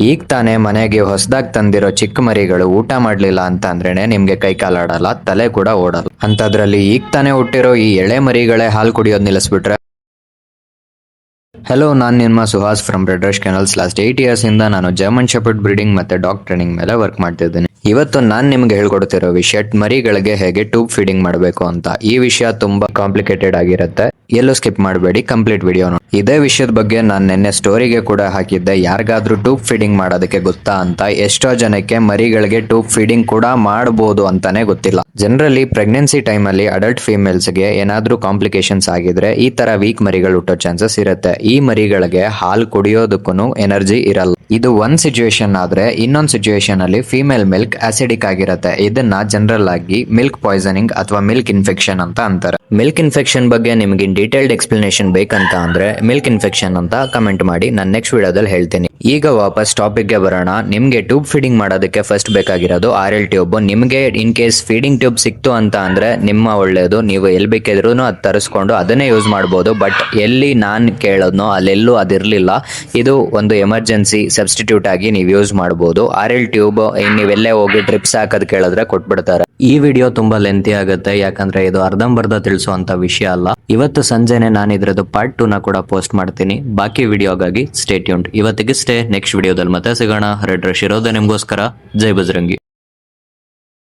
ಈಗ ತಾನೇ ಮನೆಗೆ ಹೊಸದಾಗಿ ತಂದಿರೋ ಚಿಕ್ಕ ಮರಿಗಳು ಊಟ ಮಾಡ್ಲಿಲ್ಲ ಅಂತ ಅಂದ್ರೇನೆ ನಿಮ್ಗೆ ಕೈ ಕಾಲಾಡಲ್ಲ, ತಲೆ ಕೂಡ ಓಡಲ್ಲ. ಅಂತದ್ರಲ್ಲಿ ಈಗ ತಾನೇ ಹುಟ್ಟಿರೋ ಈ ಎಳೆ ಮರಿಗಳೇ ಹಾಲು ಕುಡಿಯೋದ್ ನಿಲ್ಲಿಸ್ಬಿಟ್ರೆ. ಹಲೋ, ನಾನು ನಿಮ್ಮ Suhas from red rush channels. Last 8 years ಇಂದ ನಾನು ಜರ್ಮನ್ ಶೆಪರ್ಡ್ ಬ್ರೀಡಿಂಗ್ ಮತ್ತೆ ಡಾಗ್ ಟ್ರೈನಿಂಗ್ ಮೇಲೆ ವರ್ಕ್ ಮಾಡ್ತಿದ್ದೀನಿ. ಇವತ್ತು ನಾನು ನಿಮ್ಗೆ ಹೇಳ್ಕೊಡ್ತಿರೋ ವಿಷಯ ಮರಿಗಳಿಗೆ ಹೇಗೆ ಟ್ಯೂಬ್ ಫೀಡಿಂಗ್ ಮಾಡಬೇಕು ಅಂತ. ಈ ವಿಷಯ ತುಂಬಾ ಕಾಂಪ್ಲಿಕೇಟೆಡ್ ಆಗಿರುತ್ತೆ, ಎಲ್ಲೂ ಸ್ಕಿಪ್ ಮಾಡಬೇಡಿ, ಕಂಪ್ಲೀಟ್ ವಿಡಿಯೋ ನೋಡಿ. ಇದೇ ವಿಷಯದ ಬಗ್ಗೆ ನಾನು ನಿನ್ನೆ ಸ್ಟೋರಿಗೆ ಕೂಡ ಹಾಕಿದ್ದೆ. ಯಾರಿಗಾದ್ರೂ ಟ್ಯೂಬ್ ಫೀಡಿಂಗ್ ಮಾಡೋದಕ್ಕೆ ಗೊತ್ತಾ ಅಂತ. ಎಷ್ಟೋ ಜನಕ್ಕೆ ಮರಿಗಳಿಗೆ ಟ್ಯೂಬ್ ಫೀಡಿಂಗ್ ಕೂಡ ಮಾಡಬಹುದು ಅಂತಾನೆ ಗೊತ್ತಿಲ್ಲ. ಜನರಲಿ ಪ್ರೆಗ್ನೆನ್ಸಿ ಟೈಮ್ ಅಲ್ಲಿ ಅಡಲ್ಟ್ ಫೀಮೇಲ್ಸ್ ಗೆ ಏನಾದ್ರೂ ಕಾಂಪ್ಲಿಕೇಶನ್ಸ್ ಆಗಿದ್ರೆ ಈ ತರ ವೀಕ್ ಮರಿಗಳು ಹುಟ್ಟೋ ಚಾನ್ಸಸ್ ಇರುತ್ತೆ. ಈ ಮರಿಗಳಿಗೆ ಹಾಲು ಕುಡಿಯೋದಕ್ಕೂ ಎನರ್ಜಿ ಇರಲ್ಲ. ಇದು ಒಂದ್ ಸಿಚುವೇಶನ್ ಆದ್ರೆ, ಇನ್ನೊಂದ್ ಸಿಚುವೇಶನ್ ಅಲ್ಲಿ ಫೀಮೇಲ್ ಮಿಲ್ಕ್ ಅಸಿಡಿಕ್ ಆಗಿರುತ್ತೆ. ಇದನ್ನ ಜನರಲ್ ಆಗಿ ಮಿಲ್ಕ್ ಪಾಯ್ಸನಿಂಗ್ ಅಥವಾ ಮಿಲ್ಕ್ ಇನ್ಫೆಕ್ಷನ್ ಅಂತ ಅಂತಾರೆ. ಮಿಲ್ಕ್ ಇನ್ಫೆಕ್ಷನ್ ಬಗ್ಗೆ ನಿಮ್ಗೆ ಡೀಟೇಲ್ಡ್ ಎಕ್ಸ್ಪ್ಲನೇಷನ್ ಬೇಕಂತ ಅಂದ್ರೆ ಮಿಲ್ಕ್ ಇನ್ಫೆಕ್ಷನ್ ಅಂತ ಕಮೆಂಟ್ ಮಾಡಿ, ನಾನು ನೆಕ್ಸ್ಟ್ ವಿಡಿಯೋದಲ್ಲಿ ಹೇಳ್ತೀನಿ. ಈಗ ವಾಪಸ್ ಟಾಪಿಕ್ ಗೆ ಬರೋಣ. ನಿಮ್ಗೆ ಟ್ಯೂಬ್ ಫೀಡಿಂಗ್ ಮಾಡೋದಕ್ಕೆ ಫಸ್ಟ್ ಬೇಕಾಗಿರೋದು RL ಟ್ಯೂಬ್. ನಿಮ್ಗೆ ಇನ್ ಕೇಸ್ ಫೀಡಿಂಗ್ ಟ್ಯೂಬ್ ಸಿಕ್ತು ಅಂತ ಅಂದ್ರೆ ನಿಮ್ಮ ಒಳ್ಳೇದು, ನೀವು ಎಲ್ಲಿ ಬೇಕಿದ್ರು ಅದು ತರಿಸ್ಕೊಂಡು ಅದನ್ನೇ ಯೂಸ್ ಮಾಡ್ಬೋದು. ಬಟ್ ಎಲ್ಲಿ ನಾನು ಕೇಳೋದ್ನೋ ಅಲ್ಲೆಲ್ಲೂ ಅದಿರ್ಲಿಲ್ಲ. ಇದು ಒಂದು ಎಮರ್ಜೆನ್ಸಿ ಸಬ್ಸ್ಟಿಟ್ಯೂಟ್ ಆಗಿ ನೀವು ಯೂಸ್ ಮಾಡಬಹುದು. RL ಟ್ಯೂಬ್ ನೀವೆಲ್ಲೇ ಹೋಗಿ ಡ್ರಿಪ್ಸ್ ಹಾಕೋದ್ ಕೇಳಿದ್ರೆ ಕೊಟ್ಬಿಡ್ತಾರೆ. ಈ ವಿಡಿಯೋ ತುಂಬಾ ಲೆಂತಿ ಆಗುತ್ತೆ, ಯಾಕಂದ್ರೆ ಇದು ಅರ್ಧಂಬರ್ಧ ತಿಳಿಸುವಂತ ವಿಷಯ ಅಲ್ಲ. ಇವತ್ತು ಸಂಜೆನೆ ನಾನು ಇದ್ರದ್ದು ಪಾರ್ಟ್ 2 ನ ಕೂಡ ಪೋಸ್ಟ್ ಮಾಡ್ತೀನಿ. ಬಾಕಿ ವಿಡಿಯೋಗಾಗಿ ಸ್ಟೇ ಟ್ಯೂನ್ಡ್. ಇವತ್ತಿಗೆ ಸ್ಟೇ, ನೆಕ್ಸ್ಟ್ ವಿಡಿಯೋದಲ್ಲಿ ಮತ್ತೆ ಸಿಗೋಣ. ರೆಡ್ ರಶ್ ಇರೋದೇ ನಿಮ್ಗೋಸ್ಕರ. ಜೈ ಬಜರಂಗಿ.